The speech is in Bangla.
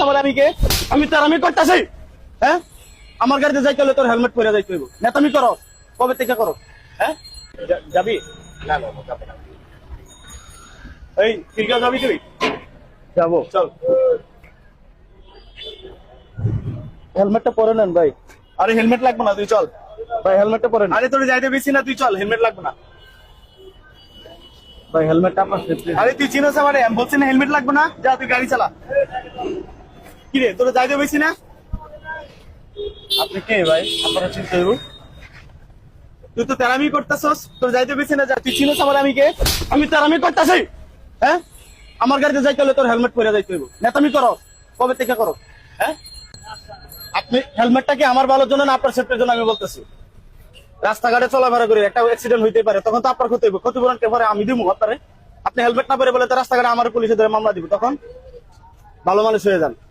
আমার আমি কে? আমি তার আমি করতেছি। হ্যাঁ, আমার গাড়িতে যাইতে হলে তোর হেলমেট পরে যাইতে হইব। নেতামি করো, কবে থেকে করো? হ্যাঁ, যাবি? না না, যাবো না। এই ফিরকা যাবি তুই? যাবো, চল। হেলমেটটা পরে নেন ভাই। আরে হেলমেট লাগবে না, তুই চল ভাই, হেলমেটটা পরে নেন। আরে তোর যাইতে বেশি না, তুই চল, হেলমেট লাগবে না ভাই, হেলমেটটা আপনার সেফটি। আরে তুই চিনোস আমারে, আমি বলছি না হেলমেট লাগবে না, যা তুই গাড়ি চালা। কি রে, তোর যাইতে বেশি না? আপনি কে ভাই? আপনারা চিনতে হইব। তুই তো তেরামি করতেছস, তোর যাইতে বেশি না, যা। তুই চিনোস আমার আমি কে? আমি তেরামি করতেছি। হ্যাঁ, আমার গাড়িতে যাইতে হলে তোর হেলমেট পরে যাইতে হইব। নেতামি করো, কবে থেকে করো? হ্যাঁ, আপনি হেলমেটটা কি আমার ভালোর জন্য না আপনার সেফটির জন্য? আমি বলতেছি, রাস্তাঘাটে চলাফেরা করি, একটা অ্যাক্সিডেন্ট হইতে পারে, তখন তো আপনার ক্ষতি হইব। ক্ষতিপূরণ কে ভরে? আমি দিব আপনারে? আপনি হেলমেট না পরে বলে তো রাস্তাঘাটে আমার পুলিশে ধরে মামলা দিব, তখন ভালো মানুষ হয়ে যান।